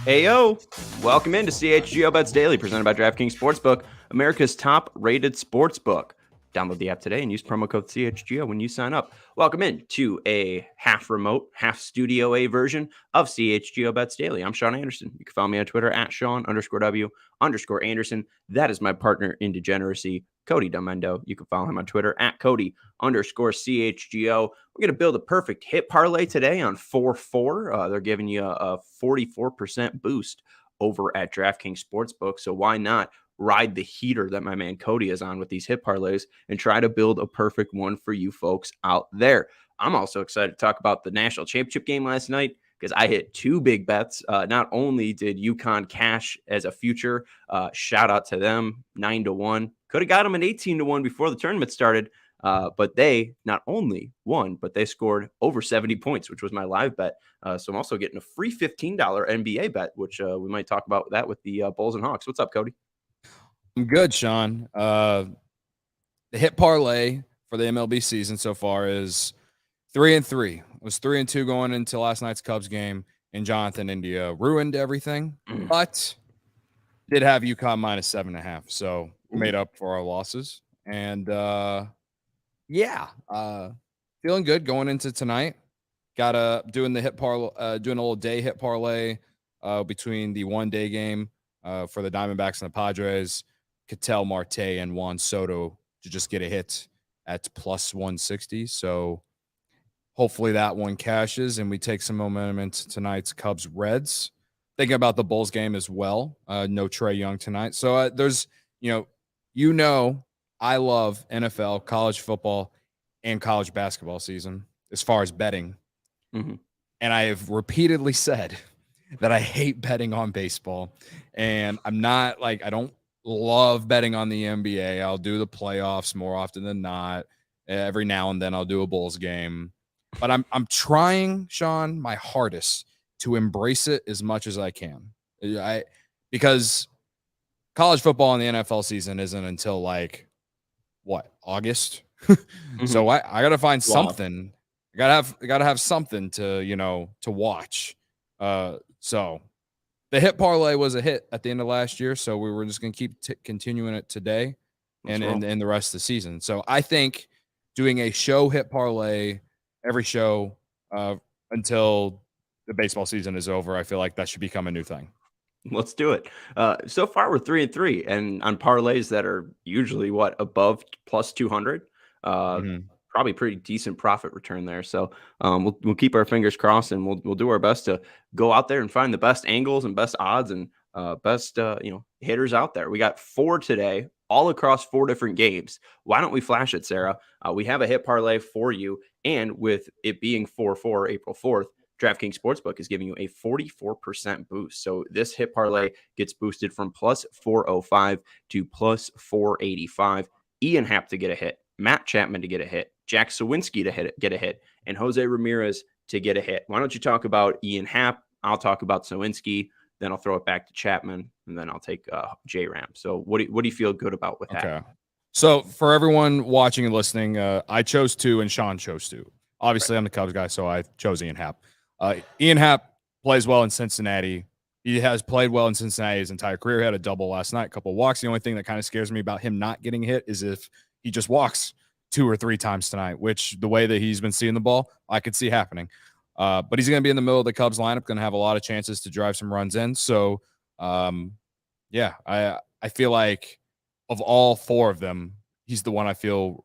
Ayo, welcome into CHGO Bets Daily, presented by DraftKings Sportsbook, America's top-rated sportsbook. Download the app today and use promo code CHGO when you sign up. Welcome in to a half remote, half Studio A version of CHGO Bets Daily. I'm Sean Anderson. You can follow me on Twitter at Sean_W_Anderson. That is my partner in degeneracy, Cody Delmendo. You can follow him on Twitter at Cody_CHGO. We're going to build a perfect hit parlay today on 4-4. They're giving you a 44% boost over at DraftKings Sportsbook. So why not ride the heater that my man Cody is on with these hit parlays and try to build a perfect one for you folks out there. I'm also excited to talk about the national championship game last night because I hit two big bets. Not only did UConn cash as a future, shout out to them, 9-1. Could have got them an 18-1 before the tournament started. But they not only won, but they scored over 70 points, which was my live bet. So I'm also getting a free $15 NBA bet, which we might talk about that with the Bulls and Hawks. What's up, Cody? I'm good, Sean. The hit parlay for the MLB season so far is 3-3. It was 3-2 going into last night's Cubs game, and Jonathan India ruined everything, but did have UConn minus 7.5. So made up for our losses. And feeling good going into tonight. Got doing the hit parlay, doing a little day hit parlay between the one-day game for the Diamondbacks and the Padres. Ketel Marte and Juan Soto to just get a hit at plus 160. So hopefully that one cashes and we take some momentum into tonight's Cubs Reds. Thinking about the Bulls game as well. No Trae Young tonight. So there's, I love NFL, college football, and college basketball season as far as betting. Mm-hmm. And I have repeatedly said that I hate betting on baseball. And I'm not I don't love betting on the NBA. I'll do the playoffs more often than not. Every now and then I'll do a Bulls game. But I'm trying, Sean, my hardest to embrace it as much as I can. Because college football and the NFL season isn't until August? Mm-hmm. So I got to find something. I gotta have something to watch. So the hit parlay was a hit at the end of last year, so we were just going to keep continuing it today and the rest of the season. So I think doing a show hit parlay every show until the baseball season is over, I feel like that should become a new thing. Let's do it. So far, we're 3-3, and on parlays that are usually above plus 200. Probably pretty decent profit return there. So we'll keep our fingers crossed and we'll do our best to go out there and find the best angles and best odds and best hitters out there. We got 4 today, all across 4 different games. Why don't we flash it, Sarah? We have a hit parlay for you, and with it being 4-4 April 4th, DraftKings Sportsbook is giving you a 44% boost. So this hit parlay gets boosted from plus 405 to plus 485. Ian Happ to get a hit, Matt Chapman to get a hit, Jack Sawinski to get a hit, and Jose Ramirez to get a hit. Why don't you talk about Ian Happ? I'll talk about Sawinski, then I'll throw it back to Chapman, and then I'll take J-Ram. So what do you feel good about with that? Okay. So for everyone watching and listening, I chose 2 and Sean chose 2. Obviously, right. I'm the Cubs guy, so I chose Ian Happ. Ian Happ plays well in Cincinnati. He has played well in Cincinnati his entire career. He had a double last night, a couple of walks. The only thing that kind of scares me about him not getting hit is if he just walks 2 or 3 times tonight, which the way that he's been seeing the ball, I could see happening. But he's going to be in the middle of the Cubs lineup, going to have a lot of chances to drive some runs in. So, I feel like of all 4 of them, he's the one I feel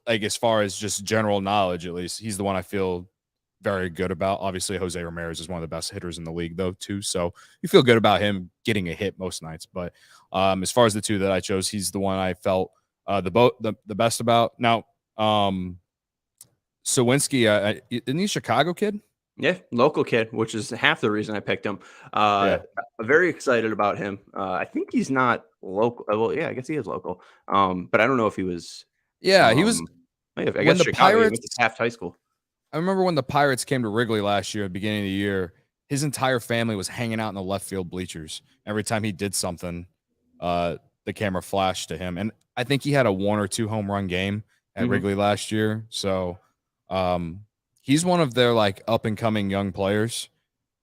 as far as just general knowledge, at least, he's the one I feel very good about. Obviously, Jose Ramirez is one of the best hitters in the league, though, too. So you feel good about him getting a hit most nights. But as far as the 2 that I chose, he's the one I felt the best about. Now, Sawinski, isn't he a Chicago kid? Yeah, local kid, which is half the reason I picked him. I'm very excited about him. I think he's not local. Well, yeah, I guess he is local. But I don't know if he was. Yeah, he was. I guess Chicago, Pirates, he went to Taft High School. I remember when the Pirates came to Wrigley last year, at the beginning of the year, his entire family was hanging out in the left field bleachers. Every time he did something, the camera flashed to him. And I think he had a 1 or 2 home run game at Wrigley last year. So he's one of their up and coming young players.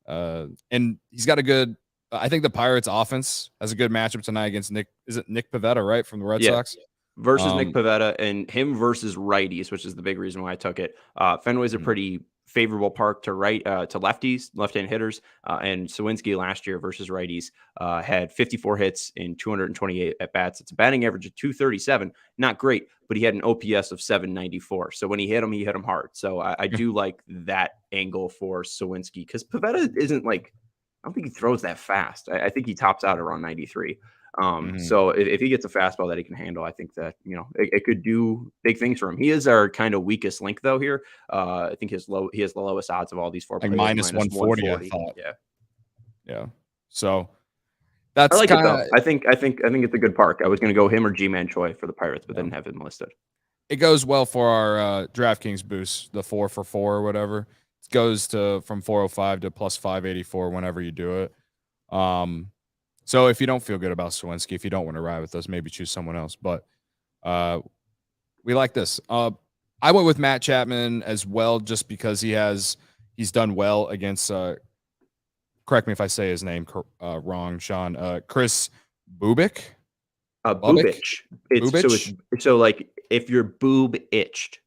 And he's got a good. I think the Pirates offense has a good matchup tonight against Nick. Is it Nick Pivetta, right, from the Red Sox? Versus Nick Pivetta, and him versus righties, which is the big reason why I took it. Fenway's a pretty favorable park to lefties, left-hand hitters. And Sawinski last year versus righties had 54 hits in 228 at bats. It's a batting average of 237, not great, but he had an OPS of 794. So when he hit him hard. So I do like that angle for Sawinski, because Pivetta isn't like, I don't think he throws that fast. I think he tops out around 93. So if he gets a fastball that he can handle, I think that, it could do big things for him. He is our kind of weakest link though here. I think he has the lowest odds of all these four players. Minus 140, I thought. Yeah. So I like it though. I think it's a good park. I was going to go him or G-Man Choi for the Pirates, but didn't have him listed. It goes well for our DraftKings boost, the 4 for 4 or whatever. It goes from 405 to plus 584 whenever you do it. So if you don't feel good about Sawinski, if you don't want to ride with us, maybe choose someone else. But we like this. I went with Matt Chapman as well, just because he's done well against. Correct me if I say his name wrong, Sean. Chris Bubic. Bubich. So like if your boob itched.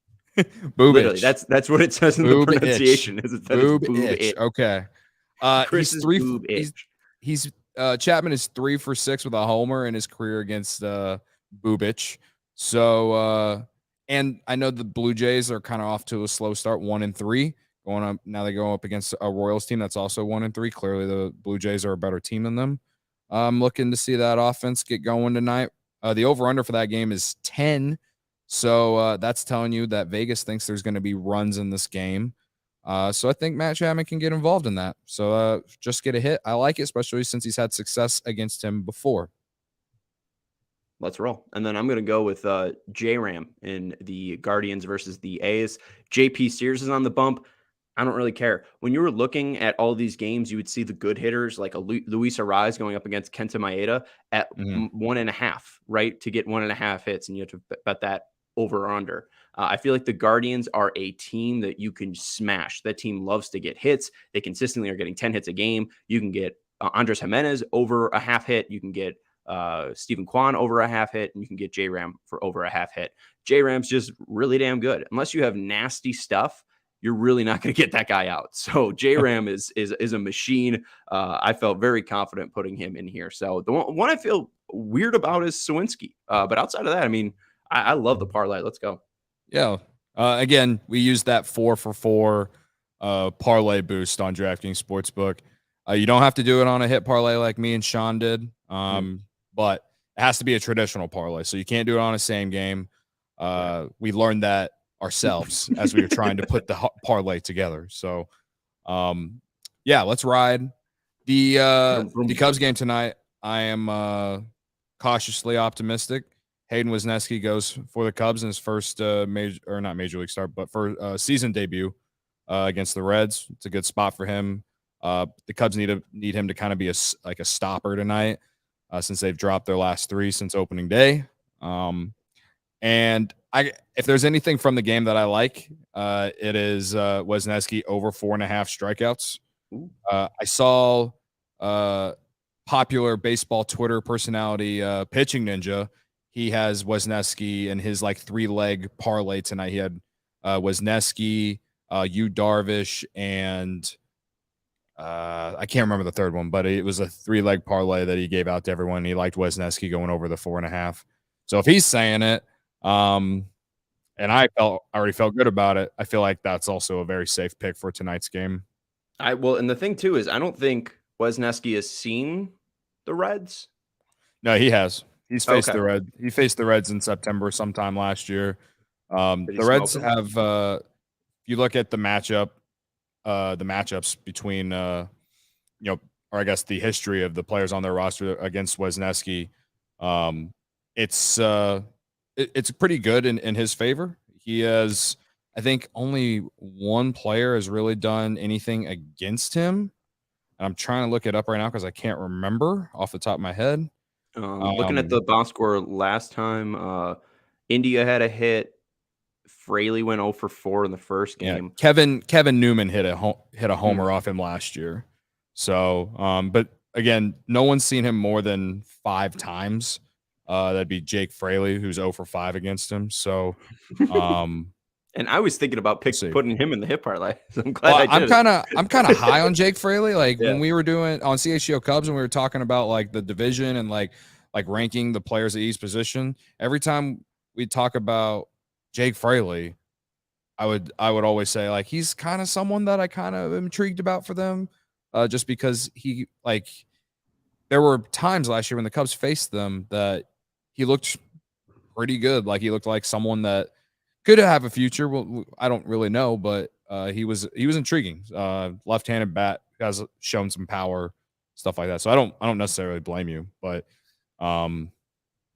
Literally, that's what it says in the pronunciation. Is it says boob itch. Okay. Chris he's boob itch. He's Chapman is 3 for 6 with a homer in his career against Bubic. So and I know the Blue Jays are kind of off to a slow start, 1-3. Going up now, they go up against a Royals team that's also 1-3. Clearly, the Blue Jays are a better team than them. I'm looking to see that offense get going tonight. The over/under for that game is 10. So that's telling you that Vegas thinks there's going to be runs in this game. So I think Matt Chapman can get involved in that. So just get a hit. I like it, especially since he's had success against him before. Let's roll. And then I'm going to go with J-Ram in the Guardians versus the A's. JP Sears is on the bump. I don't really care. When you were looking at all these games, you would see the good hitters like a Luis Arraez going up against Kenta Maeda at 1.5, right? To get 1.5 hits, and you have to bet that over or under. I feel like the Guardians are a team that you can smash. That team loves to get hits. They consistently are getting 10 hits a game. You can get Andres Jimenez over a half hit. You can get Stephen Kwan over a half hit, and you can get J-Ram for over a half hit. J-Ram's just really damn good. Unless you have nasty stuff, you're really not going to get that guy out. So J-Ram is a machine. I felt very confident putting him in here. So the one I feel weird about is Sawinski. But outside of that, I mean, I love the parlay. Let's go. Yeah. Again, we used that 4 for 4 parlay boost on DraftKings Sportsbook. You don't have to do it on a hit parlay like me and Sean did. But it has to be a traditional parlay. So you can't do it on a same game. We learned that ourselves as we were trying to put the parlay together. So, yeah, let's ride the Cubs game tonight. I am cautiously optimistic. Hayden Wesneski goes for the Cubs in his first not major league start, but for season debut against the Reds. It's a good spot for him. The Cubs need him to kind of be a stopper tonight, since they've dropped their last 3 since opening day. And if there's anything from the game that I like, it is Wesneski over 4.5 strikeouts. I saw popular baseball Twitter personality Pitching Ninja. He has Wesneski in his 3-leg parlay tonight. He had Wesneski, Yu Darvish, and I can't remember the third one, but it was a 3-leg parlay that he gave out to everyone. He liked Wesneski going over the 4.5. So if he's saying it, and I already felt good about it, I feel like that's also a very safe pick for tonight's game. And the thing too is, I don't think Wesneski has seen the Reds. No, he has. He's faced the Reds. He faced the Reds in September sometime last year. The Reds have, if you look at the matchups between, or I guess the history of the players on their roster against Wesneski, it's pretty good in his favor. He has, I think, only one player has really done anything against him. And I'm trying to look it up right now because I can't remember off the top of my head. Looking at the box score last time, India had a hit. Fraley went 0 for 4 in the first game. Yeah. Kevin Newman hit a homer off him last year. So, but again, no one's seen him more than 5 times. That'd be Jake Fraley, who's 0 for 5 against him. So, and I was thinking about putting him in the hit parlay. So I'm glad I did. I'm kind of high on Jake Fraley. Like Yeah. when we were doing on CHGO Cubs and we were talking about like the division and like ranking the players at each position, every time we talk about Jake Fraley, I would always say like he's kind of someone that I kind of am intrigued about for them, just because he like there were times last year when the Cubs faced them that he looked pretty good. Like he looked like someone that could have a future. Well, I don't really know, but he was intriguing. Left-handed bat, has shown some power, stuff like that. So I don't necessarily blame you, but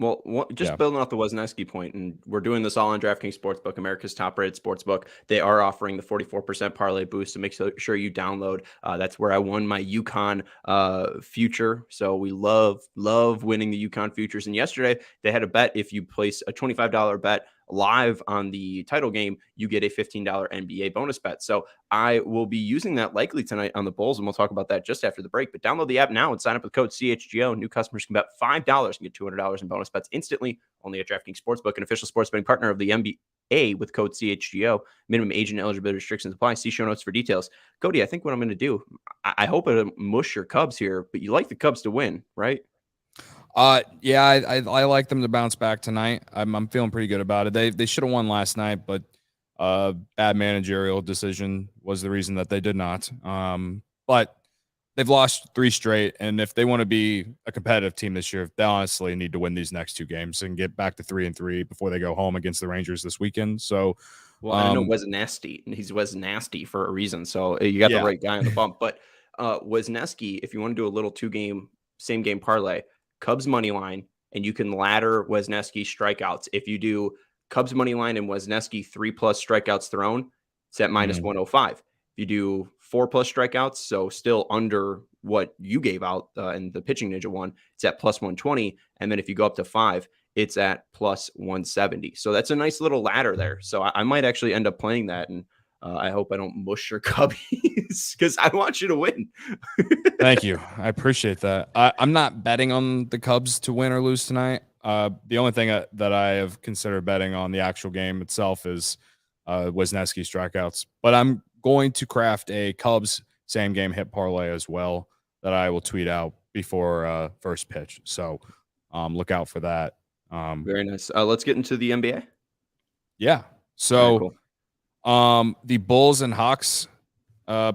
Well, just building off the Wozniacki point, and we're doing this all on DraftKings Sportsbook, America's top-rated sportsbook. They are offering the 44% parlay boost, so make sure you download. That's where I won my UConn future. So we love winning the UConn futures. And yesterday they had a bet. If you place a $25 bet live on the title game, you get a $15 NBA bonus bet. So I will be using that likely tonight on the Bulls, and we'll talk about that just after the break. But download the app now and sign up with code CHGO. New customers can bet $5 and get $200 in bonus bets instantly, only at DraftKings Sportsbook, an official sports betting partner of the NBA with code CHGO. Minimum age and eligibility restrictions apply. See show notes for details. Cody, I think what I'm going to do, I hope I don't mush your Cubs here, but you like the Cubs to win, right? Yeah, I like them to bounce back tonight. I'm feeling pretty good about it. They should have won last night, but bad managerial decision was the reason that they did not. But they've lost 3 straight, and if they want to be a competitive team this year, they honestly need to win these next 2 games and get back to 3-3 before they go home against the Rangers this weekend. So, well, I know Wozniacki, and he's Wozniacki for a reason. So you got the right guy on the bump. But Wozniacki, if you want to do a little 2-game same game parlay, Cubs money line, and you can ladder Wozniacki strikeouts. If you do Cubs money line and Wozniacki 3+ strikeouts thrown, it's at minus 105. If you do 4+ strikeouts, so still under what you gave out in the pitching ninja one, it's at plus 120. And then if you go up to 5, it's at plus 170. So that's a nice little ladder there. So I might actually end up playing that, and I hope I don't mush your Cubbies because I want you to win. Thank you. I appreciate that. I'm not betting on the Cubs to win or lose tonight. The only thing that I have considered betting on the actual game itself is Wozniacki strikeouts. But I'm going to craft a Cubs same game hit parlay as well that I will tweet out before first pitch. So look out for that. Very nice. Let's get into the NBA. Yeah. So right, cool. The Bulls and Hawks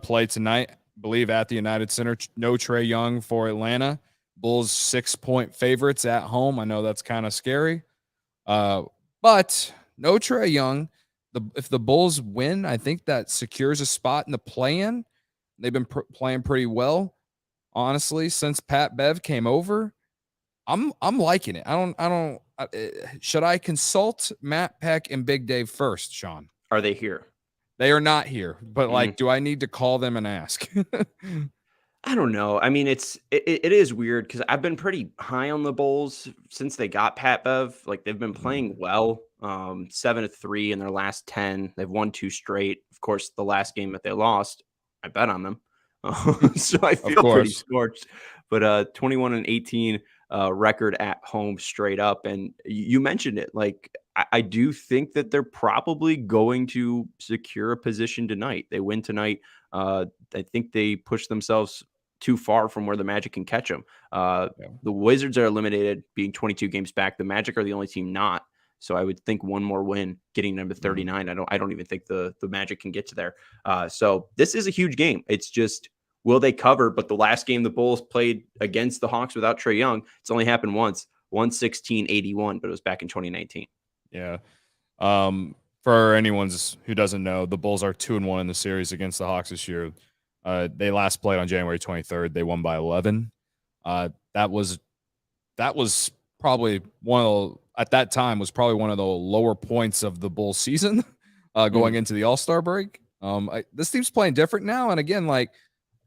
play tonight, I believe, at the United Center. No Trae Young for Atlanta. Bulls 6-point favorites at home. I know that's kind of scary, but no Trae Young. If the Bulls win, I think that secures a spot in the play-in. They've been playing pretty well, honestly, since Pat Bev came over. I'm liking it. Should I consult Matt Peck and Big Dave first, Sean? Are they here? They are not here, but like, do I need to call them and ask? I don't know. I mean, it is weird because I've been pretty high on the Bulls since they got Pat Bev. Like they've been playing well. 7-3 in their last 10. They've won 2 straight. Of course, the last game that they lost, I bet on them. So I feel pretty scorched. But 21-18 record at home straight up. And you mentioned it. Like I do think that they're probably going to secure a position tonight. They win tonight. I think they push themselves too far from where the Magic can catch them. The Wizards are eliminated, being 22 games back. The Magic are the only team not. So I would think one more win, getting them to 39. I don't even think the Magic can get to there. So this is a huge game. It's just, will they cover? But the last game the Bulls played against the Hawks without Trae Young, it's only happened once, 116-81, but it was back in 2019. Yeah. For anyone who doesn't know, the Bulls are 2-1 in the series against the Hawks this year. They last played on January 23rd. They won by 11. That was probably at that time was probably one of the lower points of the Bulls season going into the All-Star break. This team's playing different now. And again, like,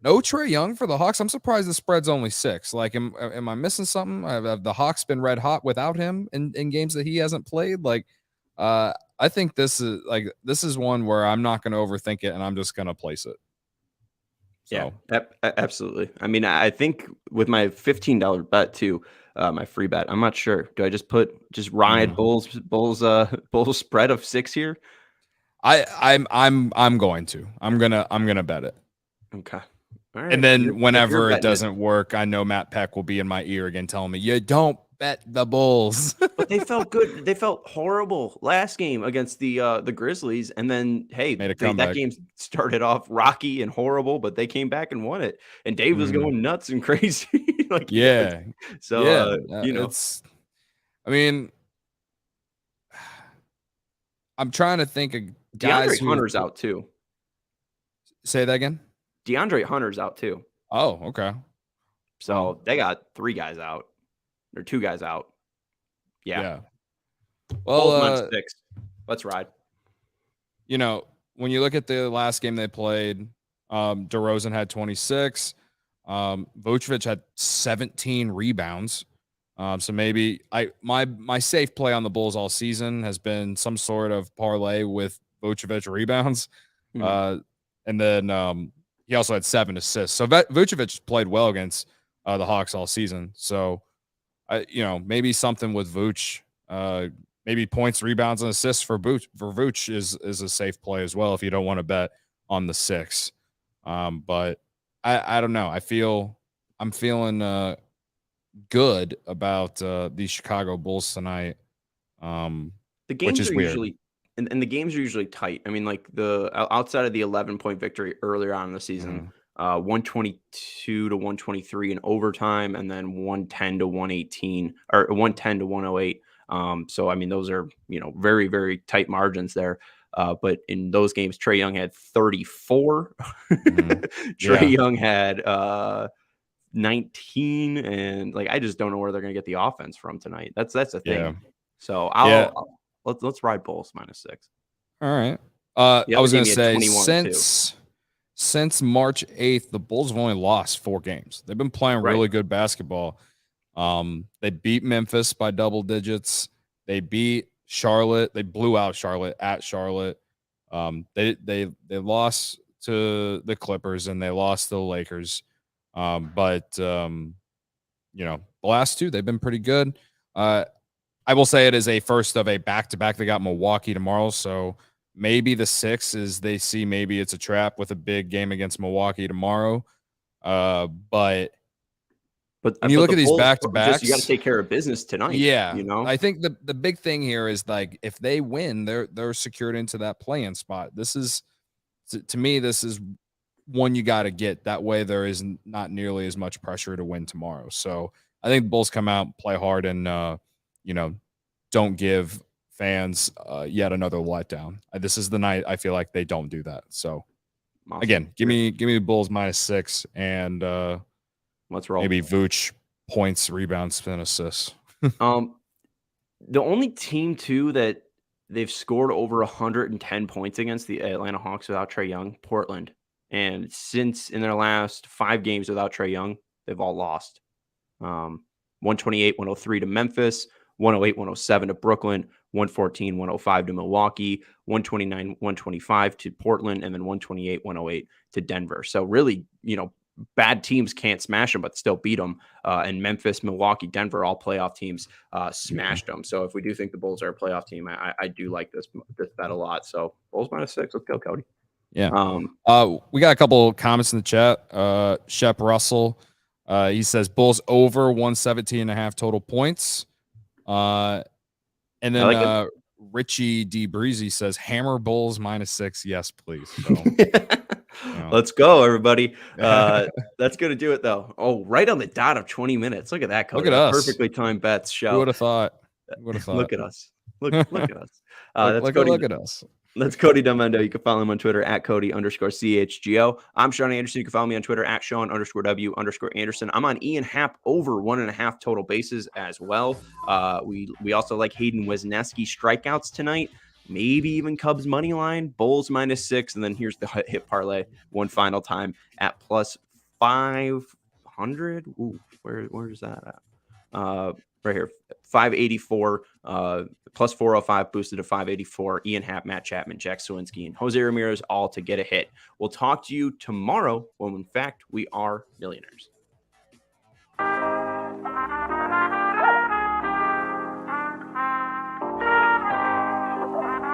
no Trae Young for the Hawks. I'm surprised the spread's only 6. Like, am I missing something? Have the Hawks been red hot without him in games that he hasn't played? Like, I think this is one where I'm not going to overthink it, and I'm just going to place it. So absolutely. I mean, I think with my $15 bet too, my free bet, I'm not sure. Do I just ride Bulls spread of 6 here? I'm going to. I'm gonna bet it. Okay. All right. And then whenever it doesn't it. work, I know Matt Peck will be in my ear again telling me, "You don't bet the Bulls." But they felt good. They felt horrible last game against the Grizzlies, and then that game started off rocky and horrible, but they came back and won it. And Dave was going nuts and crazy. It's. I mean, I'm trying to think of guys. DeAndre Hunter's out too. Say that again. DeAndre Hunter's out too. Oh, okay. So they got 3 guys out, or 2 guys out. Yeah. Well, 6. Let's ride. You know, when you look at the last game they played, DeRozan had 26. Vucevic had 17 rebounds. So maybe my safe play on the Bulls all season has been some sort of parlay with Vucevic rebounds. And then he also had 7 assists. So Vucevic played well against the Hawks all season. So, maybe something with Vuce, maybe points, rebounds, and assists for Vuce is a safe play as well if you don't want to bet on the 6. But I don't know. I'm feeling good about the Chicago Bulls tonight. The games are usually and the games are usually tight. I mean, like outside of the 11-point victory earlier on in the season, 122 to 123 in overtime, and then 110 to 118 or 110 to 108. So I mean, those are very, very tight margins there. But in those games, Trae Young had 34. Trae Young had 19, and I just don't know where they're going to get the offense from tonight. That's the thing. Yeah. So let's ride Bulls -6. All right. I was going to say since March 8th, the Bulls have only lost 4 games. They've been playing really good basketball. They beat Memphis by double digits. They beat Charlotte. They blew out Charlotte at Charlotte. They lost to the Clippers and they lost to the Lakers. But the last 2, they've been pretty good. I will say it is a first of a back-to-back. They got Milwaukee tomorrow, so maybe the 6 is they see maybe it's a trap with a big game against Milwaukee tomorrow. But when you look at these back-to-backs, you got to take care of business tonight. Yeah, I think the big thing here is if they win, they're secured into that play-in spot. This is, to me, this is one you got to get. That way, there is not nearly as much pressure to win tomorrow. So I think the Bulls come out, play hard, and don't give fans yet another letdown. This is the night I feel like they don't do that. So again, give me the Bulls -6 and let's roll. Maybe Vuce points, rebounds, and assists. The only team too that they've scored over 110 points against, the Atlanta Hawks without Trae Young, Portland. And since in their last 5 games without Trae Young, they've all lost. 128-103 to Memphis, 108-107 to Brooklyn, 114-105 to Milwaukee, 129-125 to Portland, and then 128-108 to Denver. So really, bad teams can't smash them, but still beat them. And Memphis, Milwaukee, Denver, all playoff teams smashed them. So if we do think the Bulls are a playoff team, I do like this bet a lot. So Bulls -6. Let's go, Cody. Yeah. We got a couple comments in the chat. Shep Russell, he says Bulls over 117.5 total points. And then Richie D. Breezy says hammer Bulls -6. Yes, please. So, let's go, everybody. That's going to do it, though. Oh, right on the dot of 20 minutes. Look at that, Cody. Look at us. Perfectly timed bets show. Who would have thought? Look at us. Look at us. Look at us. That's Cody Delmendo. You can follow him on Twitter at Cody_CHGO. I'm Sean Anderson. You can follow me on Twitter at Sean_W_Anderson. I'm on Ian Happ over 1.5 total bases as well. We also like Hayden Wesneski strikeouts tonight. Maybe even Cubs money line, Bulls -6. And then here's the hit parlay one final time at +500. Ooh, where is that at? right here, 584 plus 405 boosted to 584. Ian Happ, Matt Chapman, Jack Swinsky, and Jose Ramirez all to get a hit. We'll talk to you tomorrow when, in fact, we are millionaires.